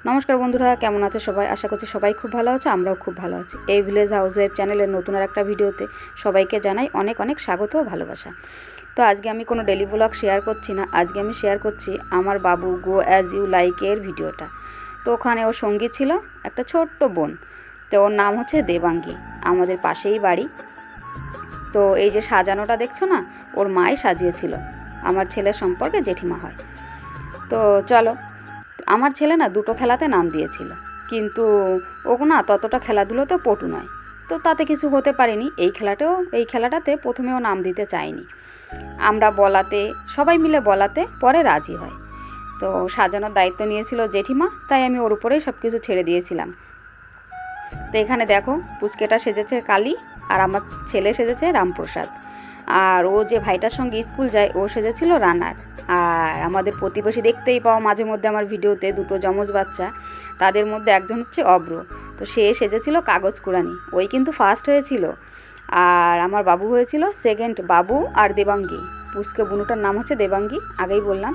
নমস্কার বন্ধুরা, কেমন আছো সবাই? আশা করছি সবাই খুব ভালো আছে, আমরাও খুব ভালো আছি। এই ভিলেজ হাউসওয়াইফ চ্যানেলের নতুন আর একটা ভিডিওতে সবাইকে জানাই অনেক অনেক স্বাগত ও ভালোবাসা। তো আজকে আমি কোনো ডেলি ব্লগ শেয়ার করছি না, আজকে আমি শেয়ার করছি আমার বাবু গো অ্যাজ ইউ লাইকের ভিডিওটা। তো ওখানে ওর সঙ্গী ছিল একটা ছোট্ট বোন, তো ওর নাম হচ্ছে দেবাঙ্গী, আমাদের পাশেই বাড়ি। তো এই যে সাজানোটা দেখছো না, ওর মাই সাজিয়েছিল, আমার ছেলের সম্পর্কে জেঠিমা হয়। তো চলো, আমার ছেলে না দুটো খেলাতে নাম দিয়েছিল, কিন্তু ও না ততটা খেলাধুলোতেও পটু নয়, তো তাতে কিছু হতে পারেনি। এই খেলাটাতে প্রথমেও নাম দিতে চায়নি। আমরা বলাতে, সবাই মিলে বলাতে পরে রাজি হয়। তো সাজানোর দায়িত্ব নিয়েছিল জেঠিমা, তাই আমি ওর উপরেই সব কিছু ছেড়ে দিয়েছিলাম। তো এখানে দেখো, পুচকেটা সেজেছে কালী, আর আমার ছেলে সেজেছে রামপ্রসাদ। আর ও যে ভাইটার সঙ্গে স্কুল যায়, ও সেজেছিল রানার। আর আমাদের প্রতিবেশী দেখতেই পাও মাঝে মধ্যে আমার ভিডিওতে, দুটো যমজ বাচ্চা, তাদের মধ্যে একজন হচ্ছে অব্র। তো সে সেজেছিল কাগজ কুড়ানি, ওই কিন্তু ফার্স্ট হয়েছিল। আর আমার বাবু হয়েছিল সেকেন্ড, বাবু আর দেবাঙ্গী, পুচকে বুনুটার নাম হচ্ছে দেবাঙ্গী, আগেই বললাম।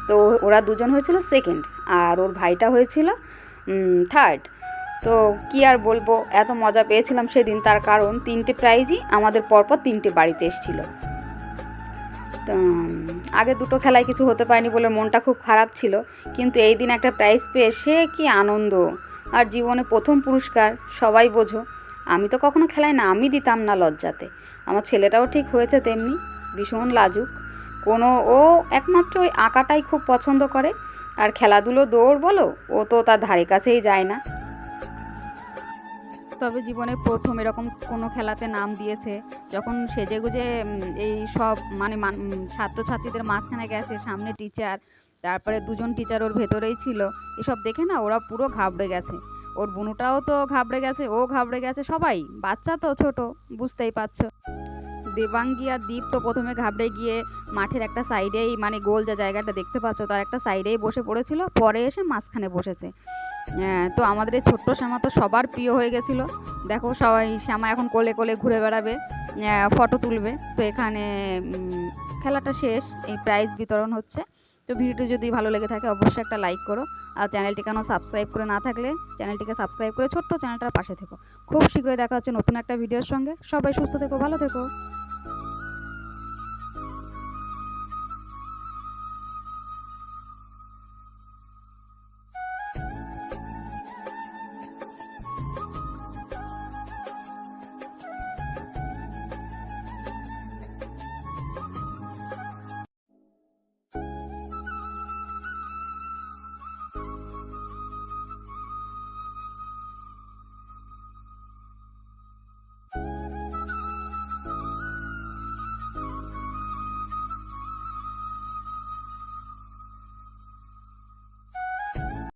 তো ওরা দুজন হয়েছিল সেকেন্ড, আর ওর ভাইটা হয়েছিল থার্ড। তো কি আর বলবো, এত মজা পেয়েছিলাম সেদিন, তার কারণ তিনটে প্রাইজই আমাদের পরপর তিনটে বাড়িতে এসেছিল। তো আগে দুটো খেলায় কিছু হতে পারেনি বলে মনটা খুব খারাপ ছিল, কিন্তু এই দিন একটা প্রাইজ পেয়ে সে কি আনন্দ! আর জীবনে প্রথম পুরস্কার, সবাই বোঝো। আমি তো কখনো খেলায় না আমি দিতাম না লজ্জাতে। আমার ছেলেটাও ঠিক হয়েছে তেমনি, ভীষণ লাজুক। ও একমাত্র ওই আঁকাটাই খুব পছন্দ করে, আর খেলাধুলো দৌড় বলো, ও তো তার ধারে কাছেই যায় না। তবে জীবনে প্রথম এরকম কোনো খেলাতে নাম দিয়েছে, যখন সেজেগুজে এই সব মানে ছাত্রছাত্রীদের মাঝখানে গেছে, সামনে টিচার, তারপরে দুজন টিচার ওর ভেতরেই ছিল। এসব দেখে না ওরা পুরো ঘাবড়ে গেছে। ওর বুনুটাও তো ঘাবড়ে গেছে, ও ঘাবড়ে গেছে, সবাই বাচ্চা তো ছোট, বুঝতেই পারছো। দেবাঙ্গী আর দীপ তো প্রথমে ঘাবড়ে গিয়ে মাঠের একটা সাইডেই, মানে গোল যে জায়গাটা দেখতে পাচ্ছ তার একটা সাইডেই বসে পড়েছিল, পরে এসে মাঝখানে বসেছে। তো আমাদের এই ছোট্ট শ্যামা তো সবার প্রিয় হয়ে গেছিলো। দেখো সবাই শ্যামা এখন কোলে কোলে ঘুরে বেড়াবে, ফটো তুলবে। তো এখানে খেলাটা শেষ, এই প্রাইজ বিতরণ হচ্ছে। তো ভিডিওটি যদি ভালো লেগে থাকে অবশ্যই একটা লাইক করো, আর চ্যানেলটি কেন সাবস্ক্রাইব করে না থাকলে চ্যানেলটিকে সাবস্ক্রাইব করে ছোট্ট চ্যানেলটার পাশে থেকো। খুব শীঘ্রই দেখা হচ্ছে নতুন একটা ভিডিওর সঙ্গে। সবাই সুস্থ থেকো, ভালো থেকো।